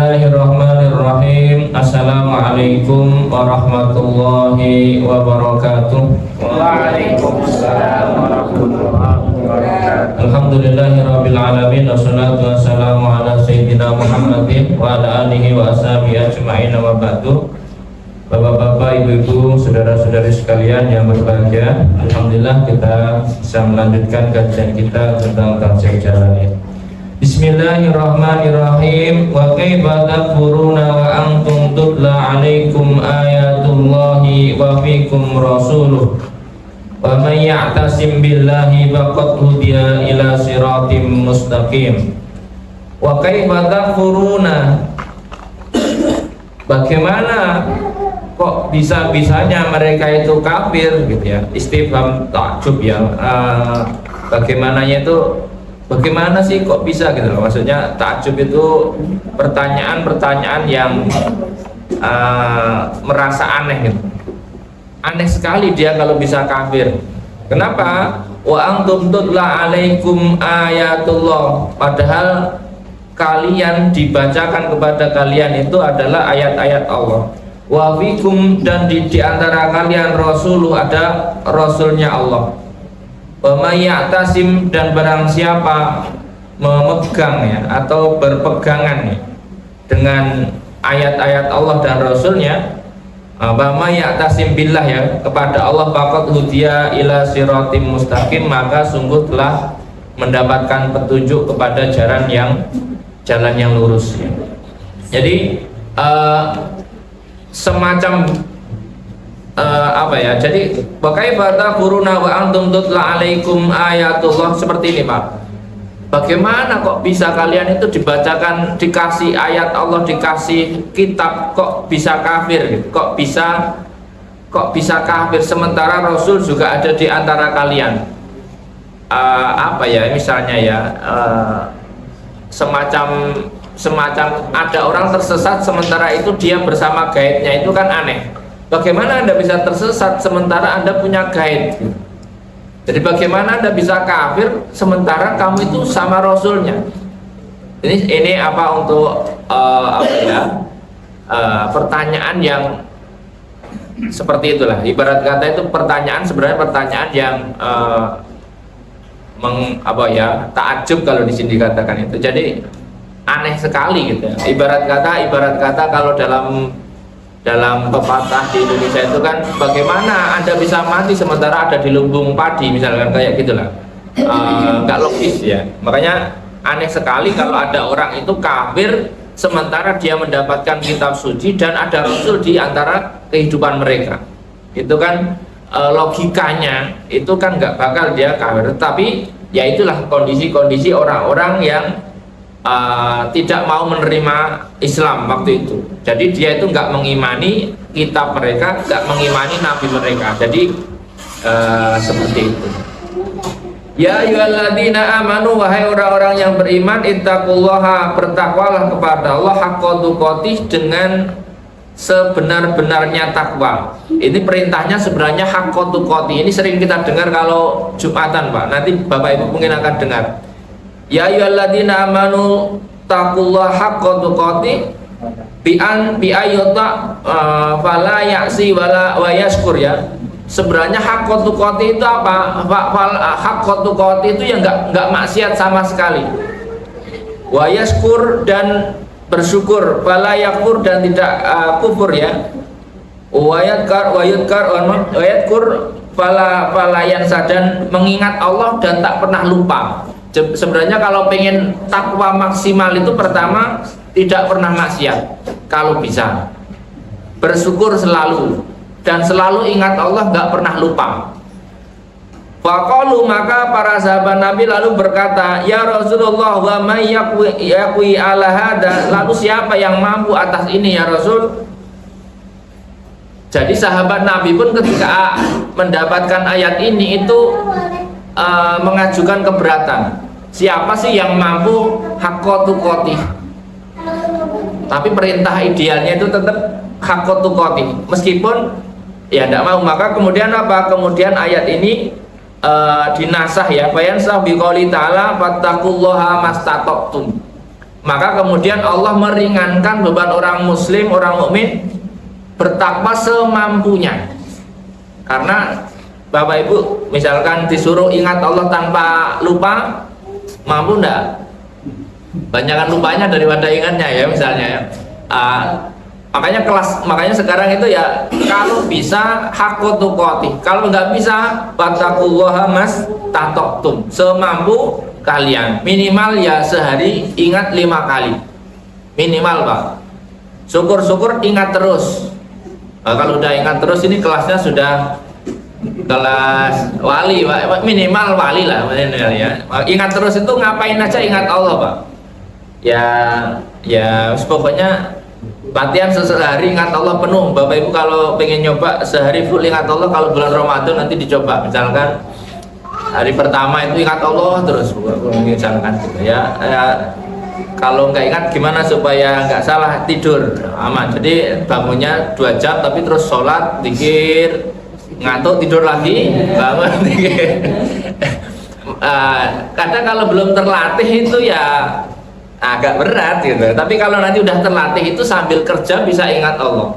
Bismillahirrahmanirrahim. Assalamualaikum warahmatullahi wabarakatuh. Waalaikumsalam warahmatullahi wabarakatuh. Alhamdulillahirabbil alamin wassalatu wassalamu ala sayyidina Muhammadin wa ala alihi wa ashabihi ajma'in wa ba'du. Bapak-bapak, ibu-ibu, saudara-saudari sekalian yang berbahagia, alhamdulillah kita bisa melanjutkan kajian kita tentang tafsir Jalalain. Bismillahirrahmanirrahim. Wa kaifa takfuruna wa antum tutla alaikum ayatullahi wa fikum rasuluh wa man ya'tasim billahi faqad hudiya ila siratim mustaqim. Wa kaifa takfuruna, bagaimana kok bisa-bisanya mereka itu kafir gitu ya. Istifham takjub ya. Bagaimananya itu bagaimana sih kok bisa gitu loh, maksudnya takjub itu pertanyaan-pertanyaan yang merasa aneh gitu. Aneh sekali dia kalau bisa kafir. Kenapa? Wa antum tutla alaikum ayatullah, padahal kalian dibacakan kepada kalian itu adalah ayat-ayat Allah. Wa fikum, dan di antara kalian rasuluh, ada rasulnya Allah. Wa may ya'tasim, dan barang siapa memegang ya atau berpegangan ya dengan ayat-ayat Allah dan Rasulnya, wa may ya'tasim billah ya, kepada Allah, faqad hudiya ila siratim mustaqim, maka sungguh telah mendapatkan petunjuk kepada jalan yang lurus ya. Jadi semacam apa ya, jadi pakai bata buruna wa antum tutla alaikum ayatullah, seperti ini Pak. Bagaimana kok bisa kalian itu dibacakan, dikasih ayat Allah, dikasih kitab, kok bisa kafir, kok bisa kafir sementara Rasul juga ada di antara kalian. Apa ya, misalnya ya, semacam ada orang tersesat sementara itu dia bersama guide-nya, itu kan aneh. Bagaimana Anda bisa tersesat sementara Anda punya guide? Jadi bagaimana Anda bisa kafir sementara kamu itu sama Rasulnya? Ini apa untuk pertanyaan yang seperti itulah. Ibarat kata itu pertanyaan, sebenarnya pertanyaan yang takjub kalau di sini dikatakan itu. Jadi aneh sekali gitu. Ibarat kata kalau dalam pepatah di Indonesia itu kan, bagaimana Anda bisa mati sementara ada di lumbung padi, misalkan kayak gitulah. Nggak logis ya. Makanya aneh sekali kalau ada orang itu kafir sementara dia mendapatkan kitab suci dan ada Rasul di antara kehidupan mereka. Itu kan logikanya itu kan nggak bakal dia kafir. Tapi ya itulah kondisi-kondisi orang-orang yang tidak mau menerima Islam waktu itu. Jadi dia itu nggak mengimani kitab mereka, nggak mengimani nabi mereka. Jadi seperti itu. Ya ayyuhalladzina amanu, wahai orang-orang yang beriman, ittaqullaha, bertakwalah kepada Allah, haqqa tuqatih, dengan sebenar-benarnya takwa. Ini perintahnya sebenarnya haqqa tuqatih. Ini sering kita dengar kalau Jumatan Pak. Nanti Bapak Ibu mungkin akan dengar. Ya ayyuhalladzina amanu taqullaha haqqa tuqatih bi ayyuta fala ya'si wa yashkur ya. Sebenarnya haqqa tuqatih itu apa? Haqqa tuqatih itu yang enggak maksiat sama sekali. Wa yashkur, dan bersyukur, fala yakfur, dan tidak kufur ya. Wa yadhkur fala yansa, dan mengingat Allah dan tak pernah lupa. Sebenarnya kalau pengen takwa maksimal itu pertama tidak pernah maksiat, kalau bisa bersyukur selalu, dan selalu ingat Allah, nggak pernah lupa. Faqalu, maka para sahabat Nabi lalu berkata, ya Rasulullah, wa may yaqwi ala hada, lalu siapa yang mampu atas ini ya Rasul? Jadi sahabat Nabi pun ketika mendapatkan ayat ini itu mengajukan keberatan. Siapa sih yang mampu haqqa tuqatih? Tapi perintah idealnya itu tetap haqqa tuqatih, meskipun ya tidak mau. Maka kemudian apa? Kemudian ayat ini dinasah ya, fayansah biqouli ta'ala fattaqullaha mastata'tum. Maka kemudian Allah meringankan beban orang muslim, orang mukmin bertakwa semampunya. Karena Bapak Ibu misalkan disuruh ingat Allah tanpa lupa, mampu enggak? Banyakan lupanya daripada ingatnya ya misalnya ya. Makanya sekarang itu ya kalau bisa haqqatuqati, kalau nggak bisa fattaqullaha mastata'tum, semampu kalian, minimal ya sehari ingat 5 kali minimal Pak. Syukur-syukur ingat terus. Kalau udah ingat terus ini kelasnya sudah kelas wali Pak, minimal wali lah ya. Ingat terus itu ngapain aja ingat Allah Pak. Ya pokoknya latihan sehari ingat Allah penuh. Bapak Ibu kalau pengen nyoba sehari full ingat Allah, kalau bulan Ramadan nanti dicoba. Misalkan hari pertama itu ingat Allah terus, misalkan gitu ya. Kalau nggak ingat gimana supaya nggak salah tidur aman. Jadi bangunnya 2 jam tapi terus sholat, zikir, ngantuk tidur lagi, bangun zikir. Kadang kalau belum terlatih itu ya agak berat gitu. Tapi kalau nanti udah terlatih itu sambil kerja bisa ingat Allah,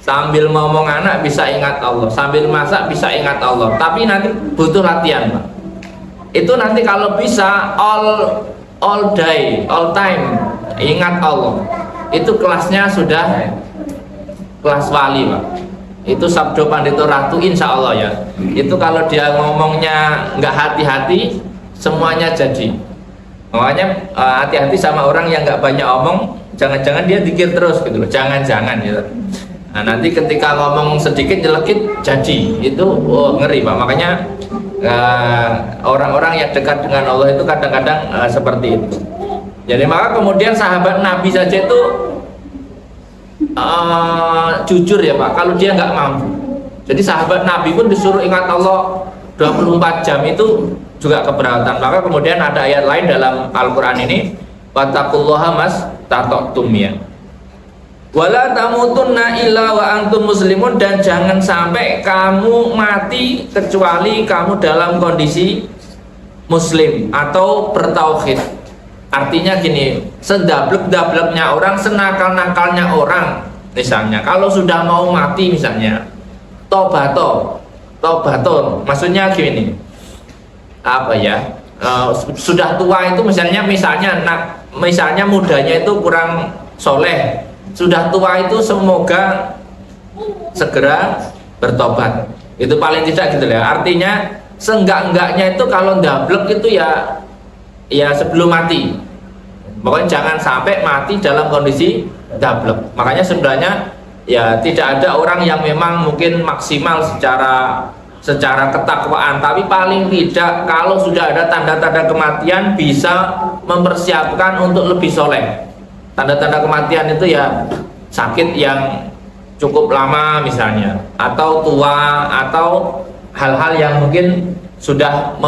sambil ngomong anak bisa ingat Allah, sambil masak bisa ingat Allah. Tapi nanti butuh latihan Pak. Itu nanti kalau bisa all day, all time ingat Allah, itu kelasnya sudah kelas wali Pak. Itu Sabdo Pandito Ratu insya Allah ya. Itu kalau dia ngomongnya nggak hati-hati semuanya jadi. Makanya hati-hati sama orang yang nggak banyak omong, jangan-jangan dia dikir terus gitu loh, jangan-jangan gitu. Nah, nanti ketika ngomong sedikit nyelekit jadi, itu ngeri Pak. Makanya orang-orang yang dekat dengan Allah itu kadang-kadang seperti itu. Jadi maka kemudian sahabat Nabi saja itu jujur ya Pak, kalau dia nggak mampu. Jadi sahabat Nabi pun disuruh ingat Allah 24 jam itu juga keberatan. Maka kemudian ada ayat lain dalam Al-Quran ini, wattaqullaha mastata'tum ya, wala tamutunna illa wa antum muslimun, dan jangan sampai kamu mati kecuali kamu dalam kondisi muslim atau bertauhid. Artinya gini, sedablek-dableknya orang, senakal-nakalnya orang, misalnya kalau sudah mau mati misalnya tobato, maksudnya gini, apa ya, sudah tua itu misalnya mudanya itu kurang soleh, sudah tua itu semoga segera bertobat. Itu paling tidak gitu ya. Artinya seenggak-enggaknya itu kalau ndablek itu ya sebelum mati. Pokoknya jangan sampai mati dalam kondisi ndablek. Makanya sebenarnya ya tidak ada orang yang memang mungkin maksimal secara ketakwaan, tapi paling tidak kalau sudah ada tanda-tanda kematian bisa mempersiapkan untuk lebih soleh. Tanda-tanda kematian itu ya sakit yang cukup lama misalnya, atau tua, atau hal-hal yang mungkin sudah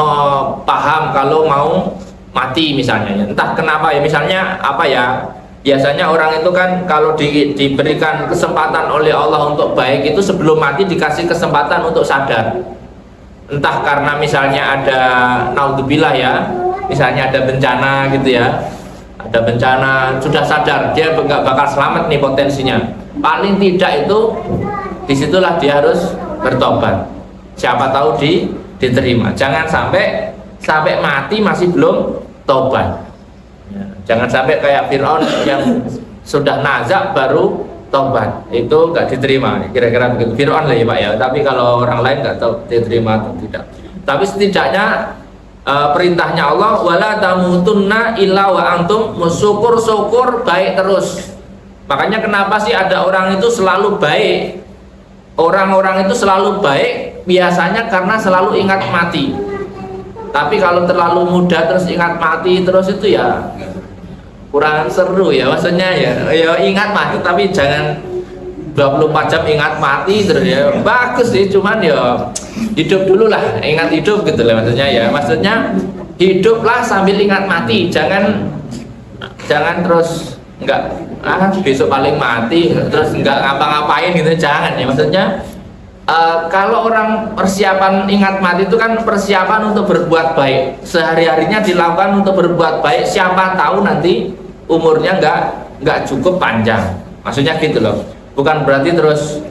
paham kalau mau mati misalnya. Entah kenapa ya, misalnya apa ya, biasanya orang itu kan kalau diberikan kesempatan oleh Allah untuk baik itu sebelum mati dikasih kesempatan untuk sadar. Entah karena misalnya ada naudzubillah ya, misalnya ada bencana gitu ya, ada bencana, sudah sadar dia nggak bakal selamat nih potensinya, paling tidak itu disitulah dia harus bertobat. Siapa tahu diterima. Jangan sampai mati masih belum tobat ya. Jangan sampai kayak Fir'aun yang sudah nazak baru tobat, itu nggak diterima, kira-kira begitu. Fir'aun lah ya Pak ya, tapi kalau orang lain nggak tahu diterima atau tidak. Tapi setidaknya perintahnya Allah, wala tamutunna illa wa antum, syukur baik terus. Makanya kenapa sih ada orang itu selalu baik? Orang-orang itu selalu baik biasanya karena selalu ingat mati. Tapi kalau terlalu muda terus ingat mati terus itu ya kurang seru ya, maksudnya ya ingat mati tapi jangan 24 jam ingat mati terus ya. Bagus sih, cuman ya hidup dulu lah, ingat hidup gitu lah maksudnya ya. Maksudnya hiduplah sambil ingat mati, jangan terus enggak besok paling mati terus enggak ngapa-ngapain gitu, jangan ya. Maksudnya kalau orang persiapan ingat mati itu kan persiapan untuk berbuat baik, sehari-harinya dilakukan untuk berbuat baik, siapa tahu nanti umurnya nggak cukup panjang. Maksudnya gitu loh. Bukan berarti terus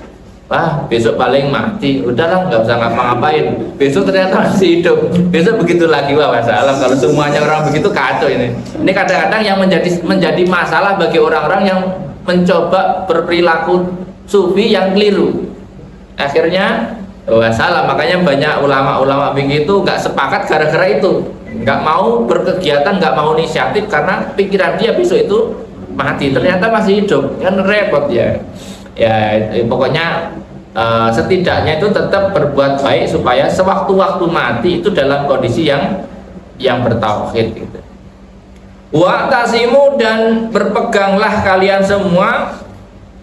besok paling mati, udahlah nggak usah ngapa-ngapain. Besok ternyata masih hidup, besok begitu lagi. Wassalam. Kalau semuanya orang begitu kacau ini. Ini kadang-kadang yang menjadi masalah bagi orang-orang yang mencoba berperilaku sufi yang keliru. Akhirnya wassalam. Makanya banyak ulama-ulama begitu nggak sepakat gara-gara itu, nggak mau berkegiatan, nggak mau inisiatif karena pikiran dia besok itu mati, ternyata masih hidup, kan repot ya. Pokoknya setidaknya itu tetap berbuat baik supaya sewaktu-waktu mati itu dalam kondisi yang bertauhid gitu. Wa'tasimu, dan berpeganglah kalian semua,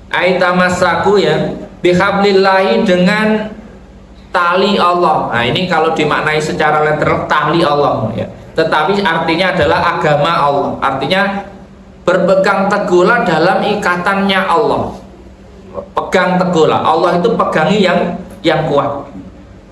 aitamassaku ya, bihablillahi, dengan tali Allah. Nah ini kalau dimaknai secara literal tali Allah ya. Tetapi artinya adalah agama Allah. Artinya berpegang teguhlah dalam ikatannya Allah. Pegang teguhlah, Allah itu pegangi yang kuat.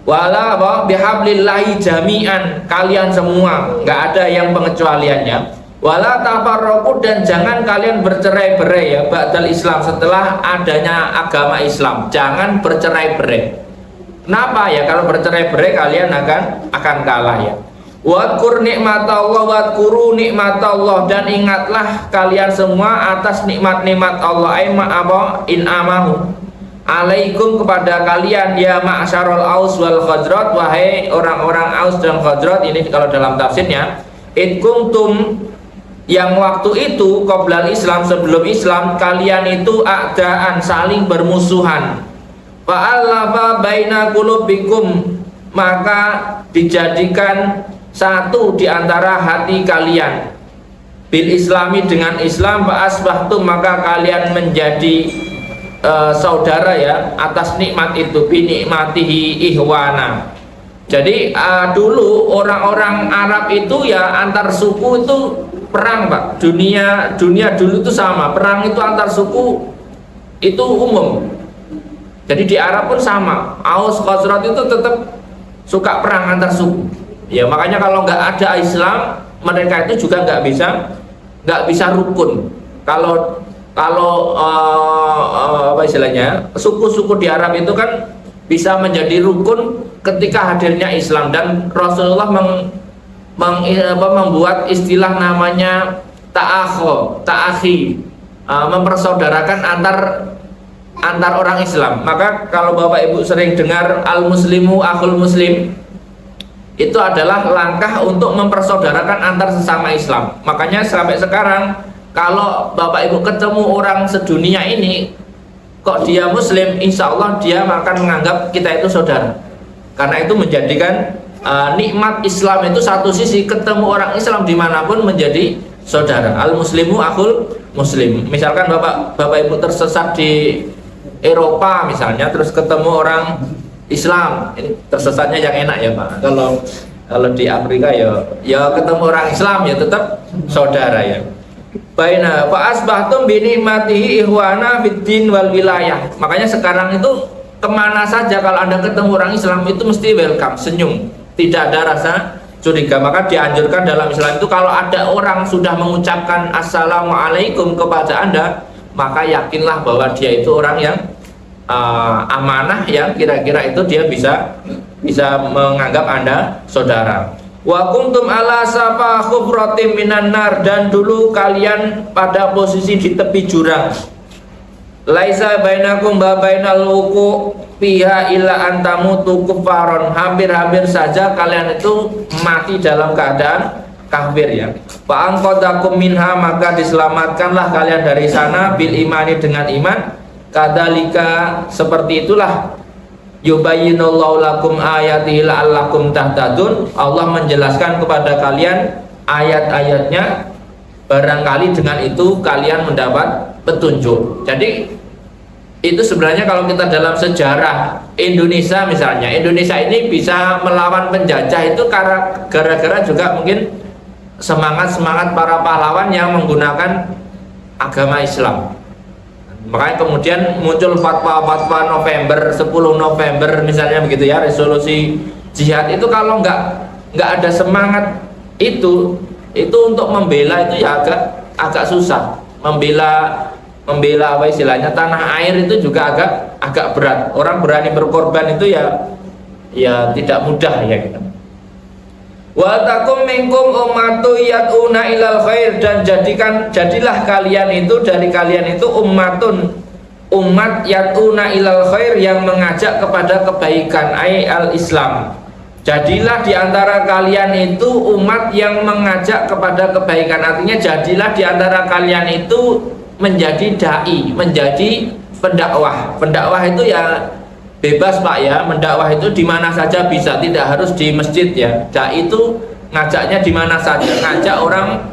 Wala bihablillahi jami'an, kalian semua, nggak ada yang pengecualiannya. Wala tafarraqu, dan jangan kalian bercerai-berai ya ba'dal Islam, setelah adanya agama Islam. Jangan bercerai-berai. Kenapa ya? Kalau bercerai-berai kalian akan kalah ya. Wadkur nikmatallah, wadkuru nikmatallah, dan ingatlah kalian semua atas nikmat-nikmat Allah. In'amahu alaikum, kepada kalian ya ma'syarul Aus wal Khazraj, wahai orang-orang Aus dan Khazraj. Ini kalau dalam tafsirnya, id kuntum, yang waktu itu qoblal Islam, sebelum Islam, kalian itu a'daan, saling bermusuhan. Fa'alafa baina qulubikum, maka dijadikan satu di antara hati kalian, bil islami, dengan Islam. Fa'asbahtum, maka kalian menjadi saudara ya atas nikmat itu, bi nikmatihi ihwana. Jadi dulu orang-orang Arab itu ya antar suku itu perang Pak. Dunia dulu itu sama, perang itu antar suku itu umum. Jadi di Arab pun sama, Aus Khazraj itu tetap suka perang antar suku. Ya makanya kalau nggak ada Islam, mereka itu juga nggak bisa rukun. Kalau apa istilahnya, suku-suku di Arab itu kan bisa menjadi rukun ketika hadirnya Islam, dan Rasulullah membuat istilah namanya ta'akhi, mempersaudarakan antar orang Islam. Maka kalau Bapak Ibu sering dengar al-muslimu akhul muslim, itu adalah langkah untuk mempersaudarakan antar sesama Islam. Makanya sampai sekarang kalau Bapak Ibu ketemu orang sedunia ini kok dia muslim, insya Allah dia akan menganggap kita itu saudara. Karena itu menjadikan nikmat Islam itu satu sisi, ketemu orang Islam dimanapun menjadi saudara. Al muslimu akhul muslim. Misalkan Bapak Ibu tersesat di Eropa misalnya, terus ketemu orang Islam, ini tersesatnya yang enak ya Pak. Kalau di Afrika ya ketemu orang Islam ya tetap saudara ya. Baina fa asbahtum bi nikmatihi ihwana fiddin wal wilayah. Makanya sekarang itu kemana saja kalau Anda ketemu orang Islam itu mesti welcome, senyum, tidak ada rasa curiga. Maka dianjurkan dalam Islam itu kalau ada orang sudah mengucapkan assalamualaikum kepada Anda, maka yakinlah bahwa dia itu orang yang amanah, yang kira-kira itu dia bisa menganggap Anda saudara. Wa kuntum ala safa khufratin minan nar, dan dulu kalian pada posisi di tepi jurang. Laisa bainakum wa bainal wuqu fiha illa antamutu kufaron, hampir-hampir saja kalian itu mati dalam keadaan kafir ya. Fa anqadakum minha, maka diselamatkanlah kalian dari sana, bil imani, dengan iman. Kadzalika, seperti itulah, yubayyinullahu lakum ayatihi la'allakum tahtadun, Allah menjelaskan kepada kalian ayat-ayatnya, barangkali dengan itu kalian mendapat petunjuk. Jadi itu sebenarnya kalau kita dalam sejarah Indonesia misalnya, Indonesia ini bisa melawan penjajah itu gara-gara juga mungkin semangat para pahlawan yang menggunakan agama Islam. Makanya kemudian muncul fatwa November, 10 November misalnya begitu ya, resolusi jihad itu. Kalau nggak ada semangat itu untuk membela itu ya agak susah. Membela apa istilahnya, tanah air itu juga agak berat. Orang berani berkorban itu ya tidak mudah ya gitu. Wa takum minkum ummatu yad'una ilal khair, dan jadilah kalian itu, dari kalian itu umat yad'una ilal khair, yang mengajak kepada kebaikan, al Islam. Jadilah di antara kalian itu umat yang mengajak kepada kebaikan, artinya jadilah di antara kalian itu menjadi dai, menjadi pendakwah. Pendakwah itu ya bebas Pak ya, mendakwah itu di mana saja bisa, tidak harus di masjid ya. Dai itu ngajaknya di mana saja, ngajak orang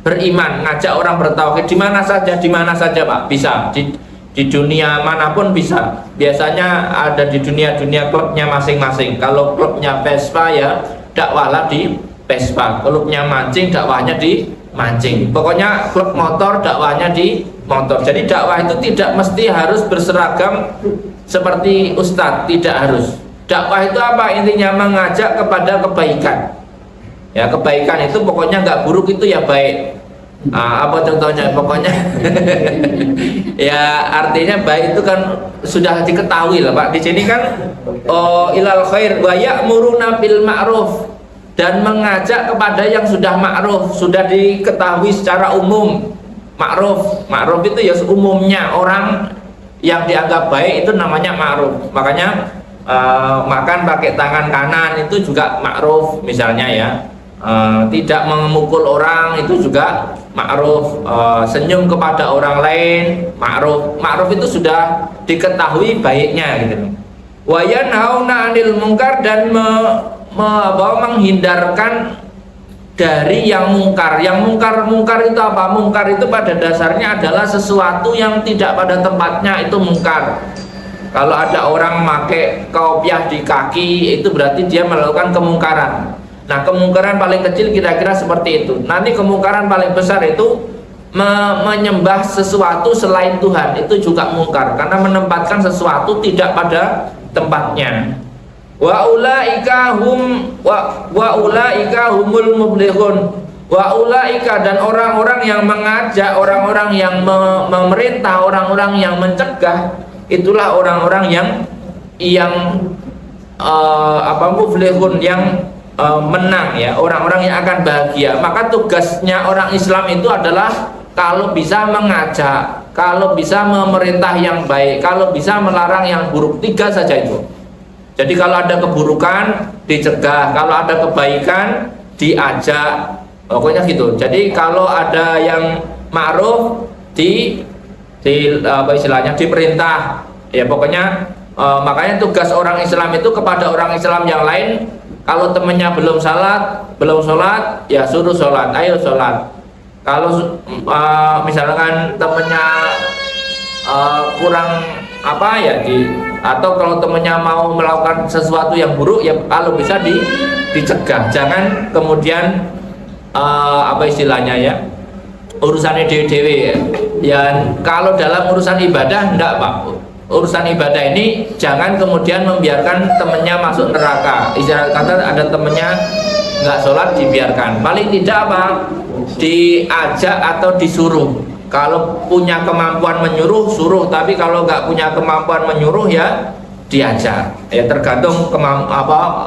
beriman, ngajak orang bertauhid di mana saja Pak, bisa di dunia manapun bisa. Biasanya ada di dunia klubnya masing-masing. Kalau klubnya Vespa ya dakwahlah di Vespa, klubnya mancing dakwahnya di mancing, pokoknya klub motor dakwahnya di motor. Jadi dakwah itu tidak mesti harus berseragam seperti ustadz, tidak harus. Dakwah itu apa intinya? Mengajak kepada kebaikan ya. Kebaikan itu pokoknya nggak buruk, itu ya baik. Apa contohnya? Pokoknya ya artinya baik itu kan sudah diketahui lah Pak. Di sini kan ilal khair wa ya'muruna bil ma'ruf, dan mengajak kepada yang sudah ma'ruf, sudah diketahui secara umum. Ma'ruf itu ya umumnya orang yang dianggap baik itu namanya ma'ruf. Makanya makan pakai tangan kanan itu juga ma'ruf misalnya ya. Tidak memukul orang itu juga ma'ruf. Senyum kepada orang lain ma'ruf itu sudah diketahui baiknya gitu. Wa yanhauna 'anil munkar, dan menghindarkan dari yang mungkar. Yang mungkar itu apa? Mungkar itu pada dasarnya adalah sesuatu yang tidak pada tempatnya, itu mungkar. Kalau ada orang pakai kopiah di kaki, itu berarti dia melakukan kemungkaran. Nah, kemungkaran paling kecil kira-kira seperti itu. Nanti kemungkaran paling besar itu menyembah sesuatu selain Tuhan, itu juga mungkar, karena menempatkan sesuatu tidak pada tempatnya. Wa ulaika humul muflihun. Wa ulaika, dan orang-orang yang mengajak, orang-orang yang memerintah, orang-orang yang mencegah, itulah orang-orang yang muflihun, yang menang ya, orang-orang yang akan bahagia. Maka tugasnya orang Islam itu adalah kalau bisa mengajak, kalau bisa memerintah yang baik, kalau bisa melarang yang buruk. 3 saja itu. Jadi kalau ada keburukan dicegah, kalau ada kebaikan diajak, pokoknya gitu. Jadi kalau ada yang ma'ruf apa istilahnya, diperintah ya, pokoknya makanya tugas orang Islam itu kepada orang Islam yang lain, kalau temennya belum sholat ya suruh sholat, ayo sholat. Kalau misalkan temennya kurang apa ya, atau kalau temennya mau melakukan sesuatu yang buruk ya, kalau bisa dicegah. Jangan kemudian apa istilahnya ya, urusannya dewe-dewe ya. Kalau dalam urusan ibadah enggak Pak, urusan ibadah ini jangan kemudian membiarkan temennya masuk neraka. Istilah kata ada temennya nggak sholat, dibiarkan. Paling tidak apa, diajak atau disuruh. Kalau punya kemampuan menyuruh, suruh. Tapi kalau nggak punya kemampuan menyuruh ya diajak. Ya tergantung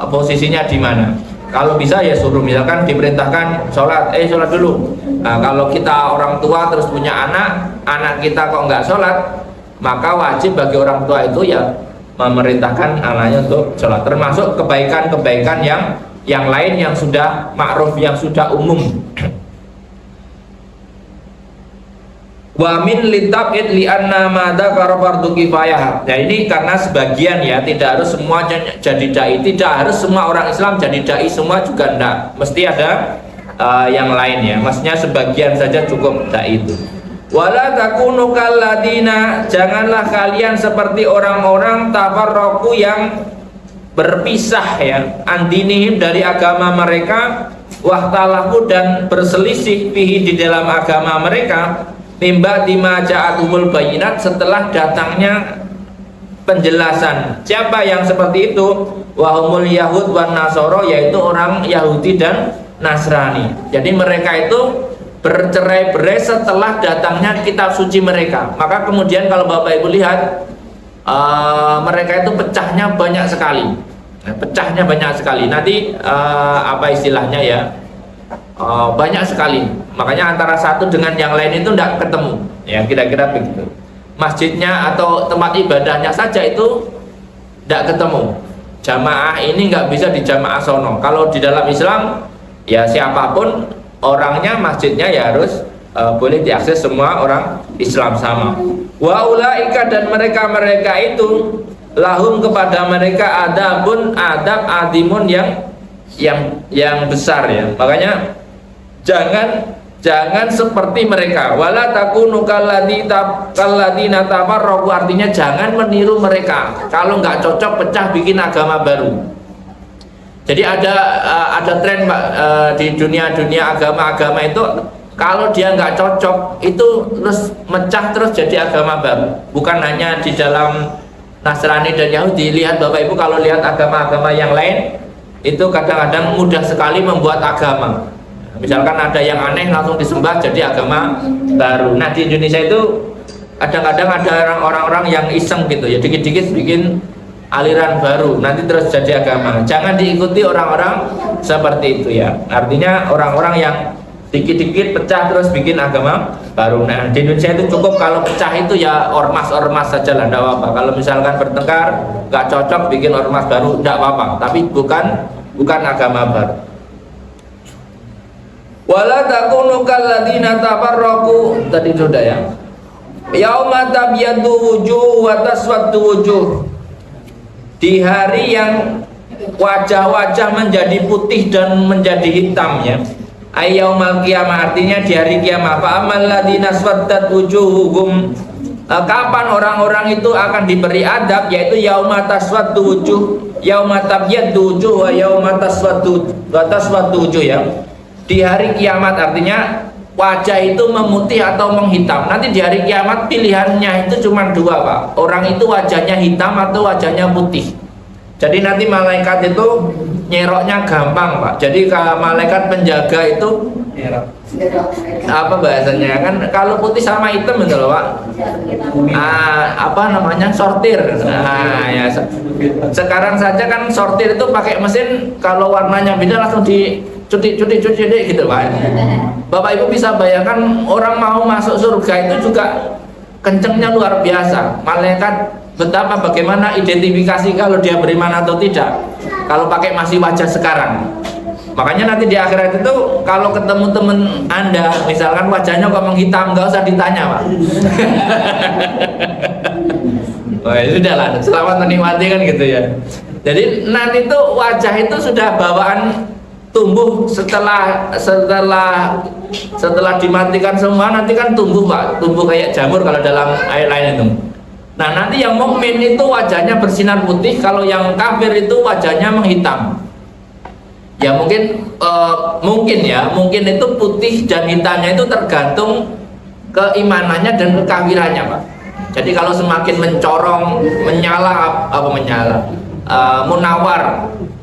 posisinya di mana. Kalau bisa ya suruh, misalkan diperintahkan sholat, sholat dulu. Nah, kalau kita orang tua terus punya anak kita kok nggak sholat, maka wajib bagi orang tua itu ya memerintahkan anaknya untuk sholat. Termasuk kebaikan-kebaikan yang lain yang sudah ma'ruf, yang sudah umum. Wa min litab'id li anna ma dzakara fardhu kifayah. Nah ini karena sebagian ya, tidak harus semua jadi dai, tidak harus semua orang Islam jadi dai semua juga enggak. Mesti ada yang lain ya. Maksudnya sebagian saja cukup dai itu. Wala takunu kalladina, janganlah kalian seperti orang-orang tafarraqu yang berpisah ya, andinihim dari agama mereka, wahtalahu dan berselisih fihi di dalam agama mereka, mimba dima ja'atumul bayinat, setelah datangnya penjelasan. Siapa yang seperti itu? Wahumul yahud wan nasoro, yaitu orang Yahudi dan Nasrani. Jadi mereka itu bercerai-berai setelah datangnya kitab suci mereka. Maka kemudian kalau Bapak Ibu lihat, mereka itu pecahnya banyak sekali. Pecahnya banyak sekali. Nanti apa istilahnya ya? Banyak sekali. Makanya antara satu dengan yang lain itu tidak ketemu. Ya kira-kira begitu. Masjidnya atau tempat ibadahnya saja itu tidak ketemu. Jamaah ini nggak bisa di jamaah sono. Kalau di dalam Islam ya siapapun orangnya, masjidnya ya harus boleh diakses semua orang Islam sama. Wa ulaika, dan mereka itu lahum, kepada mereka adabun, adab adimun yang besar ya. Makanya jangan seperti mereka. Wala takunu kalladzina tafarraqu, artinya jangan meniru mereka. Kalau nggak cocok pecah bikin agama baru. Jadi ada tren Pak, di dunia agama itu, kalau dia nggak cocok itu terus mecah terus jadi agama baru. Bukan hanya di dalam Nasrani dan Yahudi. Lihat Bapak Ibu, kalau lihat agama-agama yang lain itu kadang-kadang mudah sekali membuat agama. Misalkan ada yang aneh langsung disembah jadi agama baru. Nah di Indonesia itu kadang-kadang ada orang-orang yang iseng gitu ya, dikit-dikit bikin aliran baru, nanti terus jadi agama. Jangan diikuti orang-orang seperti itu ya. Artinya orang-orang yang dikit-dikit pecah terus bikin agama baru. Nah di Indonesia itu cukup kalau pecah itu ya ormas-ormas saja lah, tidak apa-apa. Kalau misalkan bertengkar nggak cocok bikin ormas baru, tidak apa-apa. Tapi bukan agama baru. Wala takunu kalladzina tafarraqu, tadi sudah ya. Yauma tabyaddu wujuh wa taswaddu wujuh. Di hari yang wajah-wajah menjadi putih dan menjadi hitam ya. Ayyaumal qiyamah, artinya di hari kiamat. Fa amal ladzina swaddat wujuhuhum, kapan orang-orang itu akan diberi adab, yaitu yauma taswaddu wujuh, yauma tabyaddu wujuh wa yauma taswaddu wujuh ya. Di hari kiamat artinya wajah itu memutih atau menghitam. Nanti di hari kiamat pilihannya itu cuma dua Pak. Orang itu wajahnya hitam atau wajahnya putih. Jadi nanti malaikat itu nyeroknya gampang Pak. Jadi kalau malaikat penjaga itu apa bahasanya kan, kalau putih sama hitam itu loh Pak, apa namanya, sortir. Nah ya sekarang saja kan sortir itu pakai mesin, kalau warnanya beda langsung cuti gitu Pak. Bapak Ibu bisa bayangkan orang mau masuk surga itu juga kencengnya luar biasa. Malaikat betapa bagaimana identifikasi kalau dia beriman atau tidak kalau pakai masih wajah sekarang. Makanya nanti di akhirat itu kalau ketemu temen Anda misalkan wajahnya kok menghitam, nggak usah ditanya Pak. Wah sudah lah, selamat menikmati kan gitu ya. Jadi nanti itu wajah itu sudah bawaan tumbuh setelah dimatikan semua, nanti kan tumbuh Pak, tumbuh kayak jamur kalau dalam air lain itu. Nah nanti yang mukmin itu wajahnya bersinar putih, kalau yang kafir itu wajahnya menghitam. Ya mungkin itu putih dan hitamnya itu tergantung keimanannya dan kekafirannya Pak. Jadi kalau semakin mencorong, munawar,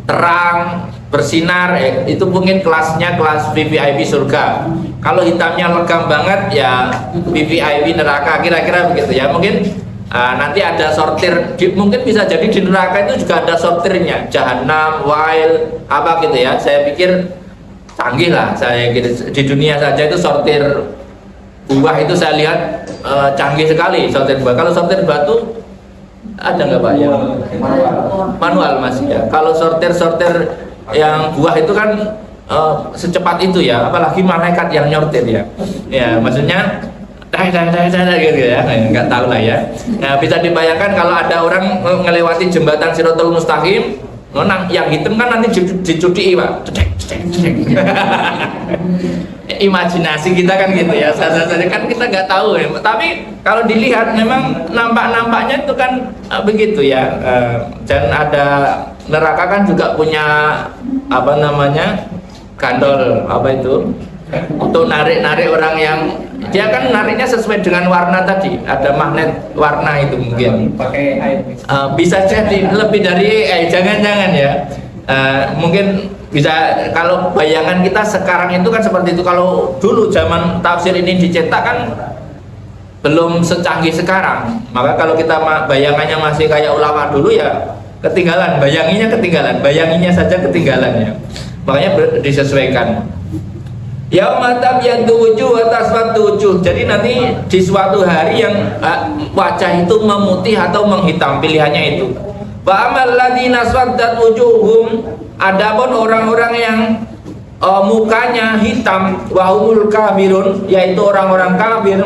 terang, bersinar, itu mungkin kelasnya kelas VVIP surga. Kalau hitamnya legam banget ya VVIP neraka, kira-kira begitu ya. Mungkin nanti ada sortir, mungkin bisa jadi di neraka itu juga ada sortirnya, jahanam, wail, apa gitu ya. Saya pikir canggih lah, saya gitu. Di dunia saja itu sortir buah itu saya lihat canggih sekali sortir buah. Kalau sortir batu ada nggak Pak ya? Manual masih ya. Kalau sortir yang buah itu kan secepat itu ya, apalagi malaikat yang nyortir ya. Ya maksudnya gitu ya, nggak tahu lah ya. Nah, bisa dibayangkan kalau ada orang melewati jembatan Siratul Mustaqim, yang hitam kan nanti dicuci Pak. Imajinasi kita kan gitu ya, saja kan kita nggak tahu ya. Tapi kalau dilihat memang nampaknya itu kan begitu ya. Dan ada neraka kan juga punya apa namanya, gandol apa itu, untuk narik orang yang dia kan nariknya sesuai dengan warna tadi, ada magnet warna itu mungkin pakai air, bisa jadi lebih dari jangan-jangan ya, mungkin Bisa, kalau bayangan kita sekarang itu kan seperti itu. Kalau dulu zaman tafsir ini dicetak kan belum secanggih sekarang. Maka kalau kita bayangannya masih kayak ulama dulu ya ketinggalan, bayanginya saja ketinggalan ya. Makanya disesuaikan. Yaumatab yang wujuh atas waktu wujuh. Jadi nanti di suatu hari yang wajah itu memutih atau menghitam, pilihannya itu. Wa amal ladzina swaddat wujuhum, adapun orang-orang yang mukanya hitam, wa humul kafirun, yaitu orang-orang kafir,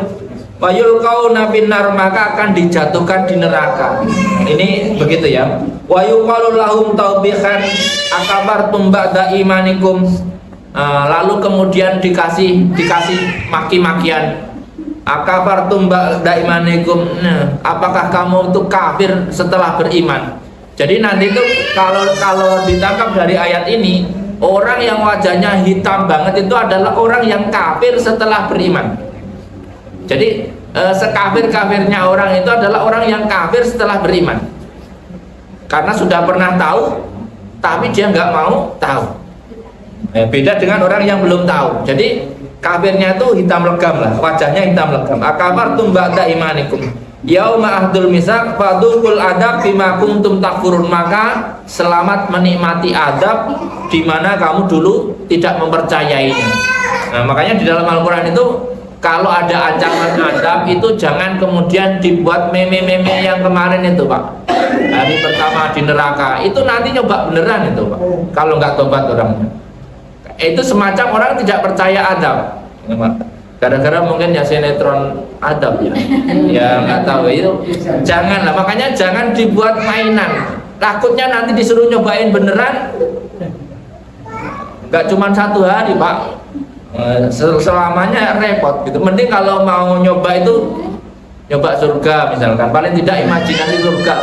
wa yulqauna finnar, maka akan dijatuhkan di neraka. Ini begitu ya. Wa yuqalu lahum taubihan akabartum ba'da imanikum. Lalu kemudian dikasih maki-makian, akabartum ba'da imanikum, apakah kamu itu kafir setelah beriman. Jadi nanti itu kalau ditangkap dari ayat ini, orang yang wajahnya hitam banget itu adalah orang yang kafir setelah beriman. Jadi sekafir-kafirnya orang itu adalah orang yang kafir setelah beriman, karena sudah pernah tahu tapi dia nggak mau tahu. Beda dengan orang yang belum tahu. Jadi kafirnya itu hitam legam lah, wajahnya hitam legam. Akabartum ba'da imanikum yauma ahdul misak fadukul adab bima kuntum takfurun, maka selamat menikmati adab di mana kamu dulu tidak mempercayainya. Nah, makanya di dalam Al-Qur'an itu kalau ada ancaman adab itu jangan kemudian dibuat meme-meme yang kemarin itu, Pak. Hari pertama di neraka, itu nanti nyoba beneran itu, Pak. Kalau nggak tobat orangnya. Itu semacam orang tidak percaya adab, gara-gara mungkin ya sinetron adab ya, ya nggak tahu itu. Janganlah, makanya jangan dibuat mainan. Takutnya nanti disuruh nyobain beneran, nggak cuma 1 hari, Pak, selamanya repot gitu. Mending kalau mau nyoba itu nyoba surga misalkan, paling tidak imajinasi surga.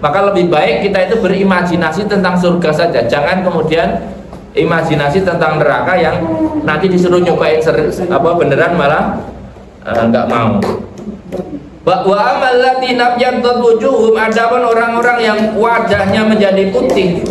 Maka lebih baik kita itu berimajinasi tentang surga saja, jangan kemudian imajinasi tentang neraka yang nanti disuruh nyobain beneran malah nggak mau. Wa amal ladzina yabtad wujuhum, adapun orang-orang yang wajahnya menjadi putih,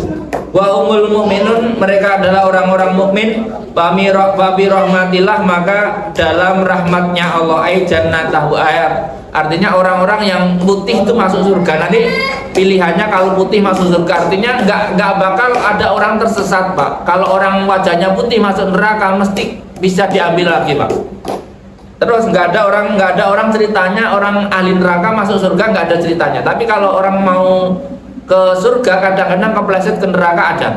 wa umul mu'minun, mereka adalah orang-orang mukmin, bi rahmatillah, maka dalam rahmatnya Allah, ay jannatahu ayat. Artinya orang-orang yang putih itu masuk surga. Nanti pilihannya kalau putih masuk surga, artinya nggak bakal ada orang tersesat, Pak. Kalau orang wajahnya putih masuk neraka mesti bisa diambil lagi, Pak. Terus nggak ada orang ceritanya orang ahli neraka masuk surga, nggak ada ceritanya. Tapi kalau orang mau ke surga kadang-kadang kepleset ke neraka ada.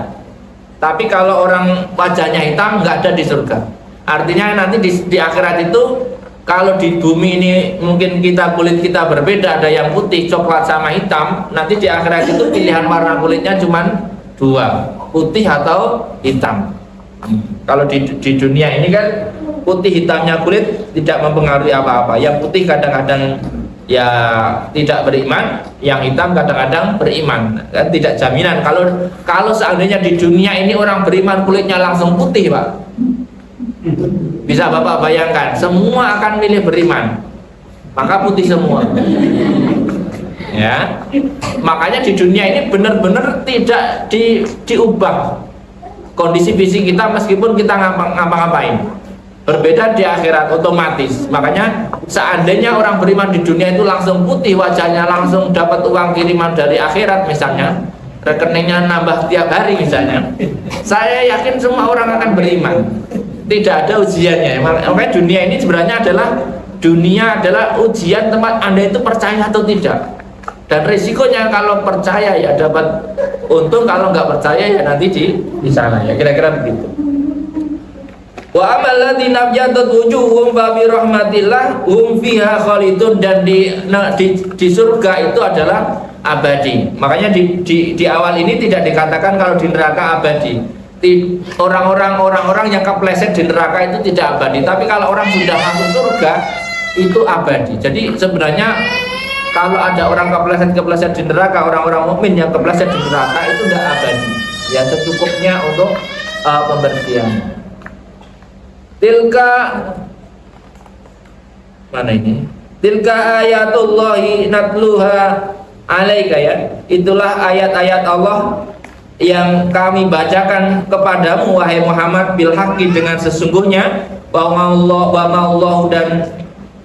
Tapi kalau orang wajahnya hitam nggak ada di surga. Artinya nanti di akhirat itu, kalau di bumi ini mungkin kulit kita berbeda, ada yang putih, coklat sama hitam. Nanti di akhirat itu pilihan warna kulitnya cuma 2, putih atau hitam. Kalau di dunia ini kan putih hitamnya kulit tidak mempengaruhi apa-apa. Yang putih kadang-kadang ya tidak beriman, yang hitam kadang-kadang beriman. Kan tidak jaminan. Kalau seandainya di dunia ini orang beriman kulitnya langsung putih, Pak, bisa Bapak bayangkan, semua akan milih beriman, maka putih semua. Ya, makanya di dunia ini benar-benar tidak diubah kondisi fisik kita meskipun kita ngapa-ngapain. Berbeda di akhirat otomatis. Makanya seandainya orang beriman di dunia itu langsung putih wajahnya, langsung dapat uang kiriman dari akhirat misalnya, rekeningnya nambah tiap hari misalnya, saya yakin semua orang akan beriman. Tidak ada ujiannya. Makanya dunia ini sebenarnya adalah ujian tempat Anda itu percaya atau tidak. Dan risikonya kalau percaya ya dapat untung, kalau nggak percaya ya nanti di sana ya, kira-kira begitu. Wa amal ladzina yabtad wujuhum fa bi rahmatillah hum fiha khalidun, dan di surga itu adalah abadi. Makanya di awal ini tidak dikatakan kalau di neraka abadi. Orang-orang yang kepleset di neraka itu tidak abadi, tapi kalau orang sudah masuk surga itu abadi. Jadi sebenarnya kalau ada orang kepleset di neraka, orang-orang mukmin yang kepleset di neraka itu tidak abadi. Ya secukupnya untuk pembersihan. Tilka mana ini? Tilka ayatullahi natluha alaika, ya. Itulah ayat-ayat Allah yang kami bacakan kepadamu wahai Muhammad bil haqqi dengan sesungguhnya wa ma'allahu dan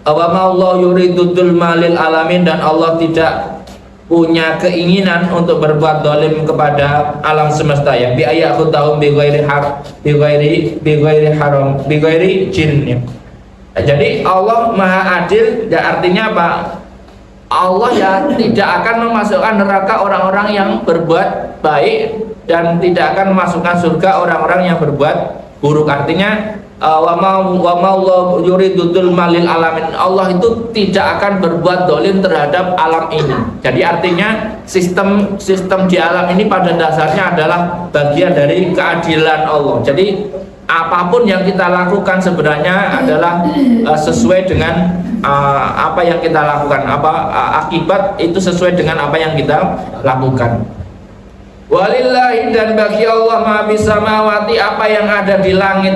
wa ma'allahu yuridu dzulma lil alamin, dan Allah tidak punya keinginan untuk berbuat zalim kepada alam semesta ya bi ayakhudahum bi ghairi haram bi ghairi jin. Jadi Allah Maha Adil, ya artinya apa? Allah ya tidak akan memasukkan neraka orang-orang yang berbuat baik dan tidak akan memasukkan surga orang-orang yang berbuat buruk. Artinya wa ma'allahu yuridu dzulma lil alamin, Allah itu tidak akan berbuat zalim terhadap alam ini. Jadi artinya sistem di alam ini pada dasarnya adalah bagian dari keadilan Allah. Jadi apapun yang kita lakukan sebenarnya adalah sesuai dengan apa yang kita lakukan, akibat itu sesuai dengan apa yang kita lakukan. Walillahi, dan bagi Allah ma fis samawati, apa yang ada di langit,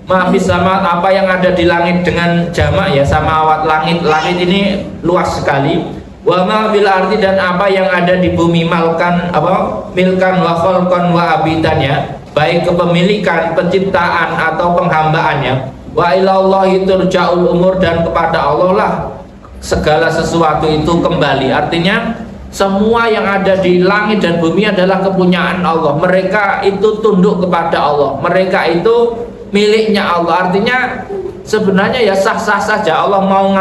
ma fis sama, apa yang ada di langit dengan jamak ya samawat, langit ini luas sekali. Wa ma fil ardi, dan apa yang ada di bumi, milkan wa khalqan wa abidan ya, baik kepemilikan, penciptaan atau penghambaannya. Wa ilallahi turja'ul umur, dan kepada Allah lah segala sesuatu itu kembali. Artinya semua yang ada di langit dan bumi adalah kepunyaan Allah. Mereka itu tunduk kepada Allah, mereka itu miliknya Allah. Artinya sebenarnya ya sah-sah saja Allah mau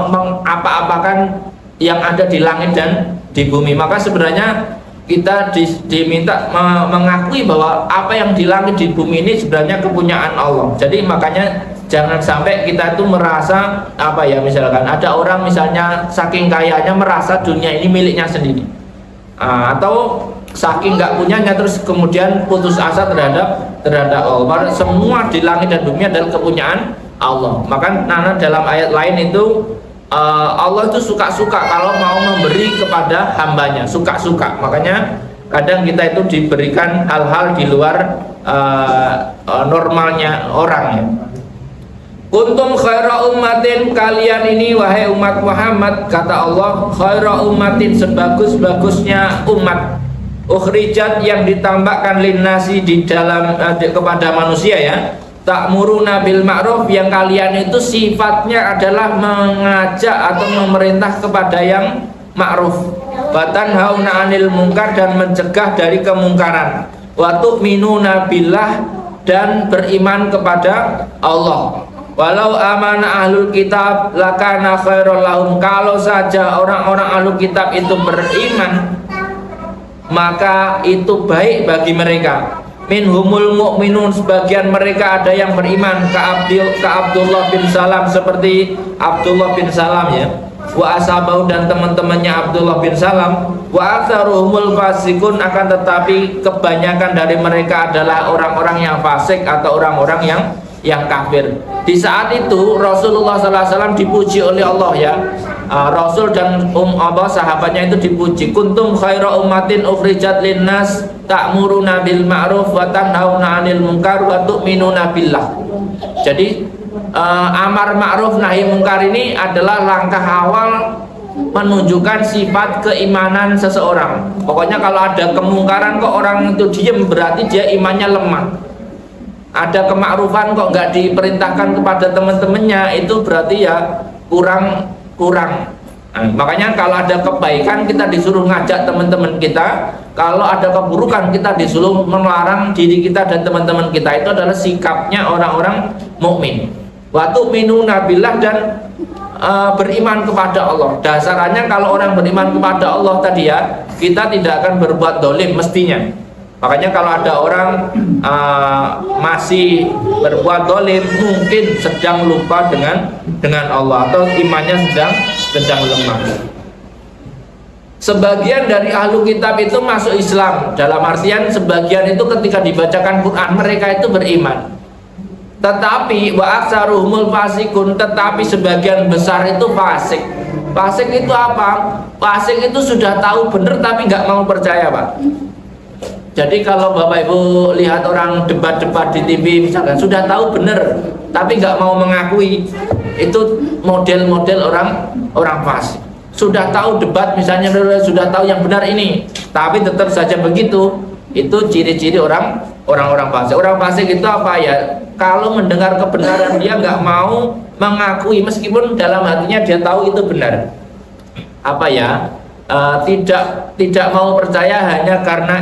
mengapa-apakan yang ada di langit dan di bumi. Maka sebenarnya kita diminta mengakui bahwa apa yang di langit di bumi ini sebenarnya kepunyaan Allah. Jadi makanya jangan sampai kita itu merasa misalkan ada orang misalnya saking kayanya merasa dunia ini miliknya sendiri, atau saking nggak punyanya terus kemudian putus asa terhadap Allah. Karena semua di langit dan bumi adalah kepunyaan Allah. Maka dalam ayat lain itu Allah itu suka-suka kalau mau memberi kepada hambanya, suka-suka. Makanya kadang kita itu diberikan hal-hal di luar normalnya orang ya. Kuntum khaira ummatin, kalian ini wahai umat Muhammad, kata Allah, khaira ummatin, sebagus-bagusnya umat, ukhrijat yang ditambahkan linnasi di dalam kepada manusia ya. Ta'muruna bil ma'ruf, yang kalian itu sifatnya adalah mengajak atau memerintah kepada yang ma'ruf. Wa tanhauna 'anil munkar, dan mencegah dari kemungkaran. Wa tu'minuna billah, dan beriman kepada Allah. Walau amana ahlul kitab lakana khairul lahum, kalau saja orang-orang ahlul kitab itu beriman maka itu baik bagi mereka. Minhumul mu'minun, sebagian mereka ada yang beriman ka Abdullah bin Salam, seperti Abdullah bin Salam ya, wa ashabau, dan teman-temannya Abdullah bin Salam. Wa aktsaruhumul fasikun, akan tetapi kebanyakan dari mereka adalah orang-orang yang fasik atau orang-orang yang kafir. Di saat itu Rasulullah SAW dipuji oleh Allah ya. Rasul dan sahabatnya itu dipuji. Kuntum khaira ummatin ukhrijat linnas ta'muruna bil ma'ruf wa tanhauna 'anil munkar wa tu'minuna billah. Jadi amar ma'ruf nahi munkar ini adalah langkah awal menunjukkan sifat keimanan seseorang. Pokoknya kalau ada kemungkaran kok orang itu diem, berarti dia imannya lemah. Ada kemakrufan kok nggak diperintahkan kepada teman-temannya, itu berarti ya kurang. Makanya kalau ada kebaikan kita disuruh ngajak teman-teman kita, kalau ada keburukan kita disuruh melarang diri kita dan teman-teman kita. Itu adalah sikapnya orang-orang mukmin. Wa tu'minuna billah, dan beriman kepada Allah. Dasarnya kalau orang beriman kepada Allah tadi ya, kita tidak akan berbuat dolim mestinya. Makanya kalau ada orang masih berbuat dolim, mungkin sedang lupa dengan Allah, atau imannya sedang lemah. Sebagian dari ahlu kitab itu masuk Islam, dalam artian sebagian itu ketika dibacakan Quran mereka itu beriman. Tetapi wa aktsaruhumul fasikun, tetapi sebagian besar itu fasik. Fasik itu apa? Fasik itu sudah tahu benar tapi nggak mau percaya, Pak. Jadi kalau Bapak Ibu lihat orang debat-debat di TV misalkan, sudah tahu benar tapi nggak mau mengakui, itu model-model orang fasik. Sudah tahu debat misalnya, sudah tahu yang benar ini, tapi tetap saja begitu, Itu ciri-ciri orang-orang fasik. Orang fasik itu apa ya? Kalau mendengar kebenaran dia nggak mau mengakui meskipun dalam hatinya dia tahu itu benar. Apa ya? Tidak mau percaya hanya karena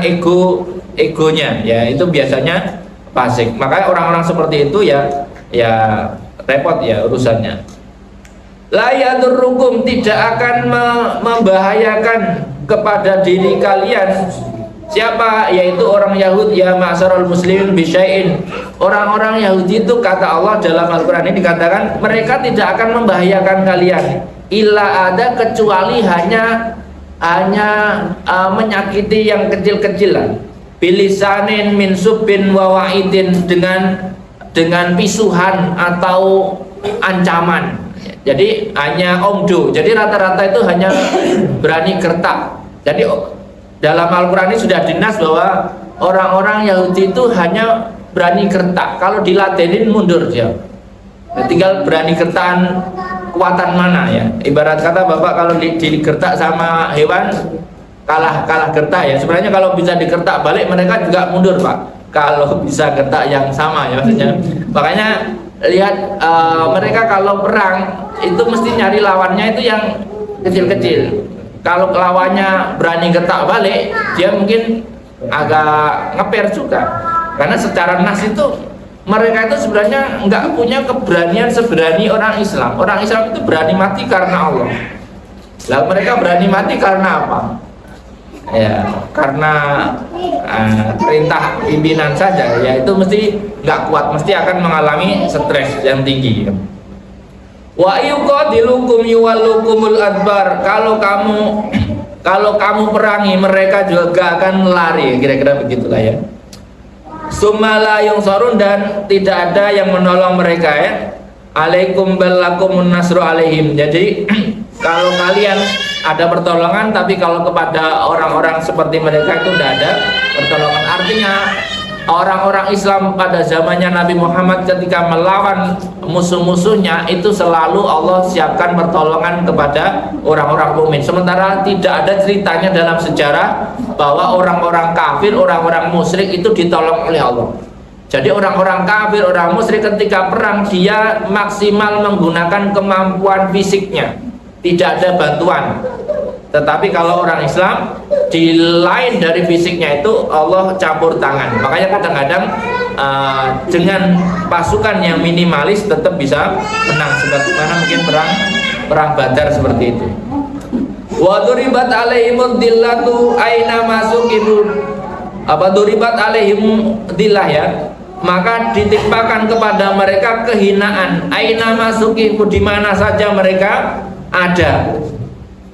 egonya. Ya itu biasanya fasik. Makanya orang-orang seperti itu ya repot ya urusannya. La yadurrukum, tidak akan membahayakan kepada diri kalian. Siapa? Yaitu orang Yahudi, ya ma'syarul muslimin bisyai'in. Orang-orang Yahudi itu kata Allah dalam Al-Qur'an ini dikatakan mereka tidak akan membahayakan kalian illa ada, kecuali hanya menyakiti yang kecil-kecilan. Bilisanin min subbin wa wa'idin, dengan pisuhan atau ancaman. Jadi hanya omdo. Jadi rata-rata itu hanya berani gertak. Jadi dalam Al-Quran ini sudah dinas bahwa orang-orang Yahudi itu hanya berani gertak. Kalau diladenin mundur dia. Tinggal berani gertakan kekuatan mana ya. Ibarat kata Bapak kalau digertak sama hewan kalah gertak ya. Sebenarnya kalau bisa digertak balik mereka juga mundur Pak. Kalau bisa gertak yang sama ya maksudnya. Makanya lihat mereka kalau perang itu mesti nyari lawannya itu yang kecil-kecil. Kalau lawannya berani gertak balik, dia mungkin agak ngeper juga. Karena secara nas itu mereka itu sebenarnya nggak punya keberanian seberani orang Islam. Orang Islam itu berani mati karena Allah. Lalu mereka berani mati karena apa? Ya karena perintah pimpinan saja, ya itu mesti nggak kuat, mesti akan mengalami stres yang tinggi. Wa yuqadilukum yuwallukumul adbar, kalau kamu perangi mereka juga akan lari, kira-kira begitulah ya. Sumala yung sorun, dan tidak ada yang menolong mereka ya. Alaikum balakumun nasru alaihim. Jadi kalau kalian ada pertolongan, tapi kalau kepada orang-orang seperti mereka itu tidak ada pertolongan. Artinya orang-orang Islam pada zamannya Nabi Muhammad ketika melawan musuh-musuhnya itu selalu Allah siapkan pertolongan kepada orang-orang mukmin. Sementara tidak ada ceritanya dalam sejarah bahwa orang-orang kafir, orang-orang musyrik itu ditolong oleh Allah. Jadi orang-orang kafir, orang musyrik ketika perang dia maksimal menggunakan kemampuan fisiknya, tidak ada bantuan. Tetapi kalau orang Islam di lain dari fisiknya itu Allah campur tangan. Makanya kadang-kadang dengan pasukan yang minimalis tetap bisa menang, sebagaimana mungkin perang Badar seperti itu. Wa duribat alaihimud dillatu aina masukidu. Apa duribat alaihim dillah ya? Maka ditimpakan kepada mereka kehinaan aina masukidu, di mana saja mereka ada.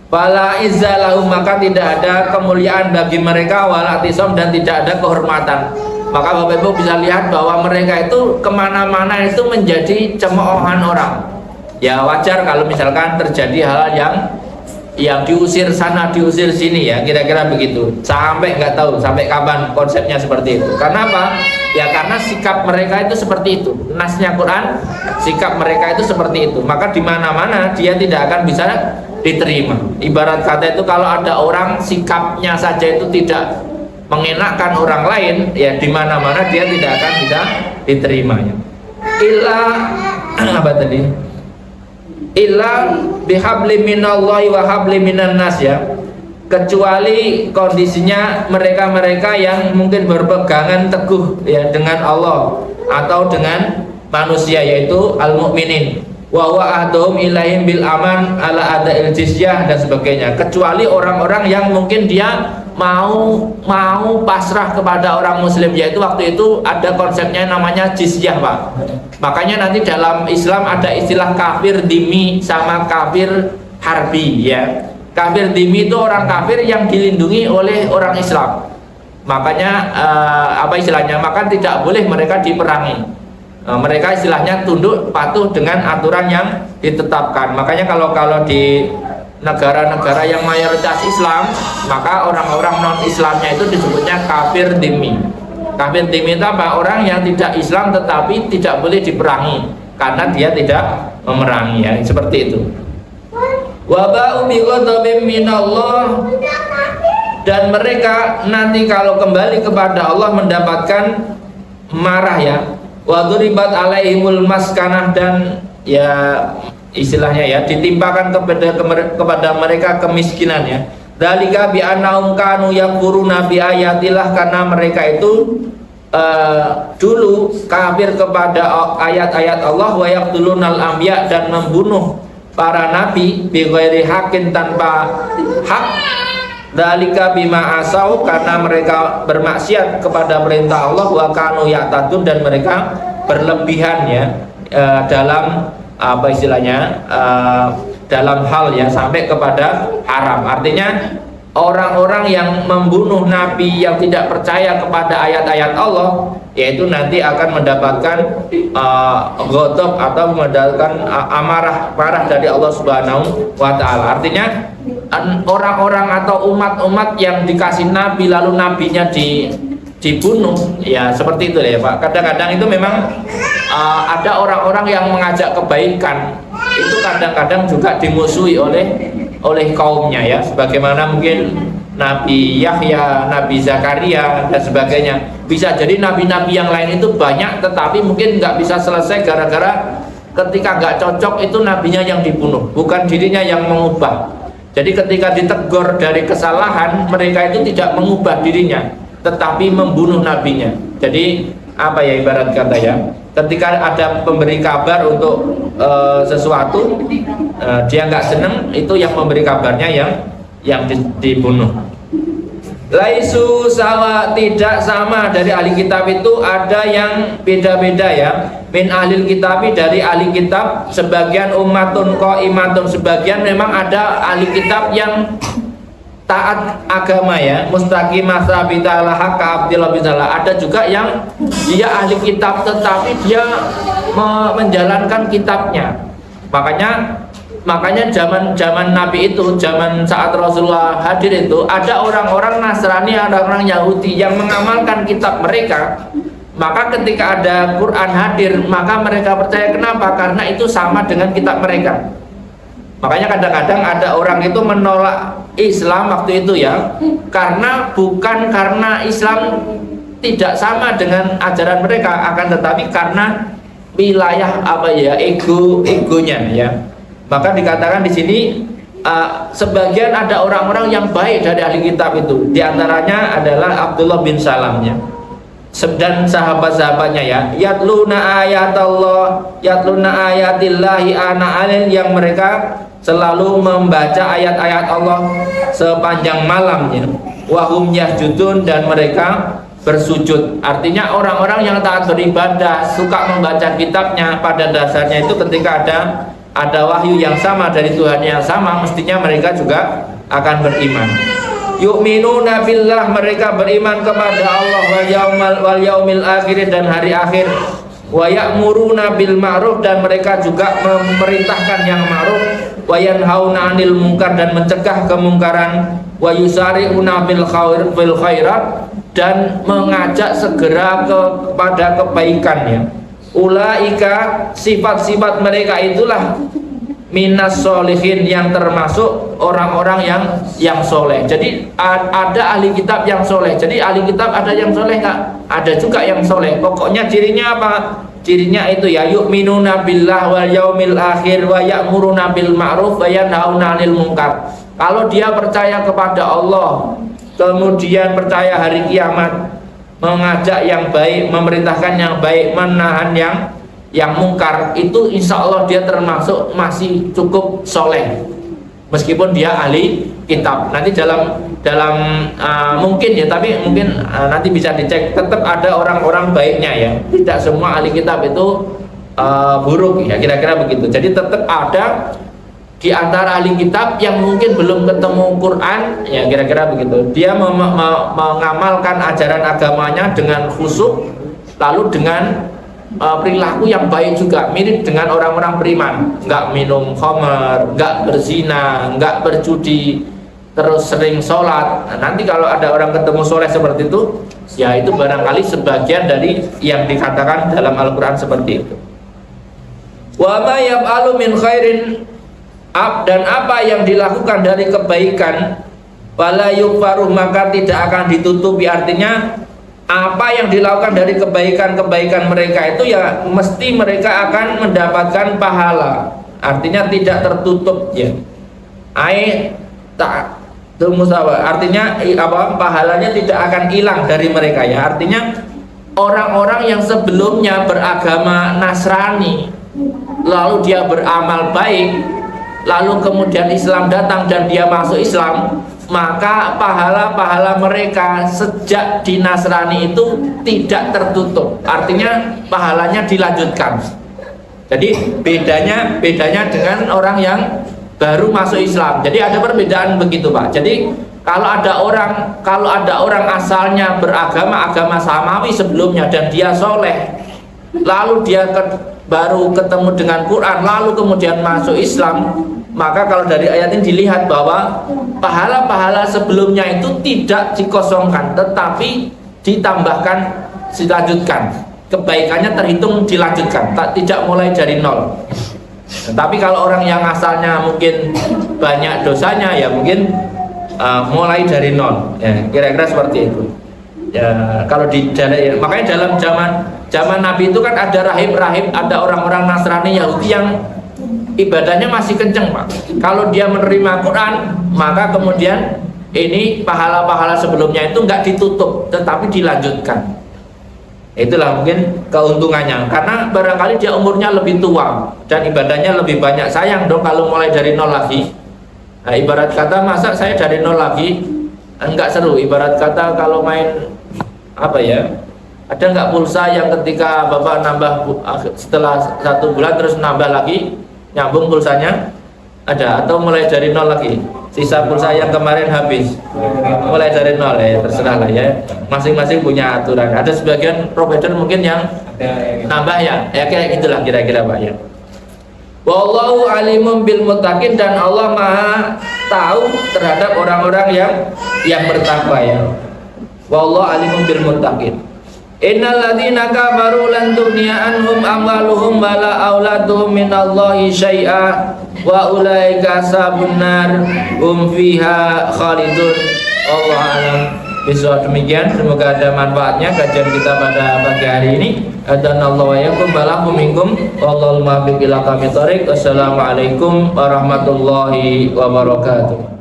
Fala izzalahum, maka tidak ada kemuliaan bagi mereka, walatisom, dan tidak ada kehormatan. Maka Bapak Ibu bisa lihat bahwa mereka itu kemana-mana itu menjadi cemoohan orang. Ya wajar kalau misalkan terjadi hal yang diusir sana diusir sini ya, kira-kira begitu. Sampai nggak tahu sampai kapan konsepnya seperti itu. Karena apa? Ya karena sikap mereka itu seperti itu. Nasnya Quran, sikap mereka itu seperti itu. Maka di mana-mana dia tidak akan bisa diterima. Ibarat kata itu kalau ada orang sikapnya saja itu tidak mengenakan orang lain, ya di mana-mana dia tidak akan bisa diterimanya. Illa apa tadi? Illa bihabli minallahi wa habli minan nas ya. Kecuali kondisinya mereka-mereka yang mungkin berpegangan teguh ya dengan Allah atau dengan manusia, yaitu al-mu'minin. Wa huwa ahdhum ilaihim bil aman ala ada'il jizyah dan sebagainya. Kecuali orang-orang yang mungkin dia mau pasrah kepada orang muslim, yaitu waktu itu ada konsepnya namanya jizyah Pak. Makanya nanti dalam Islam ada istilah kafir dhimmi sama kafir harbi ya. Kafir dhimmi itu orang kafir yang dilindungi oleh orang Islam. Makanya apa istilahnya? Maka tidak boleh mereka diperangi. Mereka istilahnya tunduk patuh dengan aturan yang ditetapkan. Makanya kalau di negara-negara yang mayoritas Islam, maka orang-orang non-Islamnya itu disebutnya kafir dhimmi. Kafir dhimmi itu apa? Orang yang tidak Islam tetapi tidak boleh diperangi karena dia tidak memerangi ya, seperti itu. Wa ba'u bi ghadabin minallah, dan mereka nanti kalau kembali kepada Allah mendapatkan marah ya. Wa duribat alaihimul maskanah, dan ya istilahnya ya ditimpakan kepada mereka kemiskinan ya. Dzalika bi annahum kanu yakfuruna bi ayatillah, karena mereka itu dulu kafir kepada ayat-ayat Allah, wa yaqtulunal anbiya, dan membunuh para nabi bi ghairi haqqin, tanpa hak. Dzalika bima asau, karena mereka bermaksiat kepada perintah Allah, wa kanu ya'tadun, dan mereka berlebihan ya dalam apa istilahnya dalam hal yang sampai kepada haram. Artinya orang-orang yang membunuh nabi yang tidak percaya kepada ayat-ayat Allah, yaitu nanti akan mendapatkan ghadab atau mendapatkan marah dari Allah Subhanahu wa taala. Artinya orang-orang atau umat-umat yang dikasih nabi lalu nabinya dibunuh, ya seperti itu ya Pak. Kadang-kadang itu memang ada orang-orang yang mengajak kebaikan, itu kadang-kadang juga dimusuhi oleh kaumnya ya, sebagaimana mungkin Nabi Yahya, Nabi Zakaria dan sebagainya. Bisa jadi nabi-nabi yang lain itu banyak, tetapi mungkin nggak bisa selesai gara-gara ketika nggak cocok itu nabinya yang dibunuh, bukan dirinya yang mengubah. Jadi ketika ditegur dari kesalahan, mereka itu tidak mengubah dirinya, tetapi membunuh nabinya. Jadi apa ya, ibarat kata ya, ketika ada pemberi kabar untuk sesuatu, dia nggak seneng, itu yang memberi kabarnya yang dibunuh. Laisu sawa, tidak sama. Dari ahli kitab itu ada yang beda-beda ya. Min ahlil kitabi, dari ahli kitab, sebagian ummatun qaimatun, sebagian memang ada ahli kitab yang taat agama ya, mustaqimah sabita laha ka abdillah bisalah. Ada juga yang dia ahli kitab tetapi dia menjalankan kitabnya. Makanya zaman Nabi itu, zaman saat Rasulullah hadir itu, ada orang-orang Nasrani, ada orang Yahudi yang mengamalkan kitab mereka. Maka ketika ada Quran hadir, maka mereka percaya. Kenapa? Karena itu sama dengan kitab mereka. Makanya kadang-kadang ada orang itu menolak Islam waktu itu ya, bukan karena Islam tidak sama dengan ajaran mereka, akan tetapi karena wilayah apa ya, egonya ya. Maka dikatakan di sini sebagian ada orang-orang yang baik dari ahli kitab itu. Di antaranya adalah Abdullah bin Salamnya dan sahabat-sahabatnya ya. Yatluna ayatillahi ana alil, yang mereka selalu membaca ayat-ayat Allah sepanjang malamnya. Wahum yasjudun, dan mereka bersujud. Artinya orang-orang yang taat beribadah, suka membaca kitabnya, pada dasarnya itu ketika ada wahyu yang sama dari Tuhan yang sama, mestinya mereka juga akan beriman. Yu'minuna billah, mereka beriman kepada Allah, wal yaumil akhir, dan hari akhir. Wa ya'muruna bil ma'ruf, dan mereka juga memerintahkan yang ma'ruf. Wa yanhauna 'anil munkar, dan mencegah kemungkaran. Wa yusari'una bil khairat, dan mengajak segera kepada kebaikannya. Ulaika, sifat-sifat mereka itulah minas solihin, yang termasuk orang-orang yang soleh. Jadi ada ahli kitab yang soleh. Jadi ahli kitab ada yang soleh nggak? Ada juga yang soleh. Pokoknya cirinya apa? Cirinya itu ya, yu'minuna billah wal yaumil akhir, wa ya'muruna bil ma'ruf wa yanhauna 'anil munkar. Kalau dia percaya kepada Allah, kemudian percaya hari kiamat, mengajak yang baik, memerintahkan yang baik, menahan yang mungkar, itu insya Allah dia termasuk masih cukup soleh, meskipun dia ahli kitab. Nanti dalam mungkin ya, tapi mungkin nanti bisa dicek, tetap ada orang-orang baiknya ya. Tidak semua ahli kitab itu buruk ya, kira-kira begitu. Jadi tetap ada di antara ahli kitab yang mungkin belum ketemu Quran ya, kira-kira begitu. Dia mengamalkan ajaran agamanya dengan khusyuk, lalu dengan perilaku yang baik juga, mirip dengan orang-orang beriman. Nggak minum khamar, nggak berzina, nggak berjudi, terus sering sholat. Nah, nanti kalau ada orang ketemu soleh seperti itu, ya itu barangkali sebagian dari yang dikatakan dalam Al-Quran seperti itu. Wa ma yaf'alu min khairin, dan apa yang dilakukan dari kebaikan, wala yukfaruh, maka tidak akan ditutupi. Artinya apa yang dilakukan dari kebaikan-kebaikan mereka itu ya mesti mereka akan mendapatkan pahala. Artinya tidak tertutup ya. Tak musawa. Artinya apa? Pahalanya tidak akan hilang dari mereka ya. Artinya orang-orang yang sebelumnya beragama Nasrani lalu dia beramal baik, lalu kemudian Islam datang dan dia masuk Islam, maka pahala-pahala mereka sejak di Nasrani itu tidak tertutup. Artinya pahalanya dilanjutkan. Jadi bedanya dengan orang yang baru masuk Islam. Jadi ada perbedaan begitu, Pak. Jadi kalau ada orang asalnya agama samawi sebelumnya dan dia soleh, lalu dia baru ketemu dengan Quran, lalu kemudian masuk Islam, maka kalau dari ayat ini dilihat bahwa pahala-pahala sebelumnya itu tidak dikosongkan, tetapi ditambahkan, dilanjutkan. Kebaikannya terhitung dilanjutkan, tidak mulai dari nol. Tapi kalau orang yang asalnya mungkin banyak dosanya, ya mungkin mulai dari nol. Ya, kira-kira seperti itu. Ya, kalau makanya dalam zaman Nabi itu kan ada rahib-rahib, ada orang-orang Nasrani Yahudi yang ibadahnya masih kenceng, Pak. Kalau dia menerima Quran, maka kemudian ini pahala-pahala sebelumnya itu nggak ditutup, tetapi dilanjutkan. Itulah mungkin keuntungannya, karena barangkali dia umurnya lebih tua dan ibadahnya lebih banyak. Sayang dong kalau mulai dari nol lagi. Nah, ibarat kata masa saya dari nol lagi, enggak seru. Ibarat kata kalau main apa ya, ada nggak pulsa yang ketika Bapak nambah setelah 1 bulan terus nambah lagi, nyambung pulsanya? Ada, atau mulai dari nol lagi, sisa pulsa yang kemarin habis, mulai dari nol ya, terserah lah ya, masing-masing punya aturan. Ada sebagian provider mungkin yang nambah ya kayak gitulah kira-kira, Pak ya. Wallahu alimun bil muttaqin, dan Allah Maha tahu terhadap orang-orang yang bertakwa ya. Wallahu alimun bil muttaqin. Innal ladzina kafaru lan tughniya anhum amwaluhum wala auladuhum minallahi syai'a wa ulaika ashabun nar hum fiha khalidun. Allah alam bisawab. Demikian, semoga ada manfaatnya kajian kita pada pagi hari ini. Adanallahu wa yakum balakum minkum wallahu muwaffiq ila aqwamit thoriq. Wassalamualaikum warahmatullahi wabarakatuh.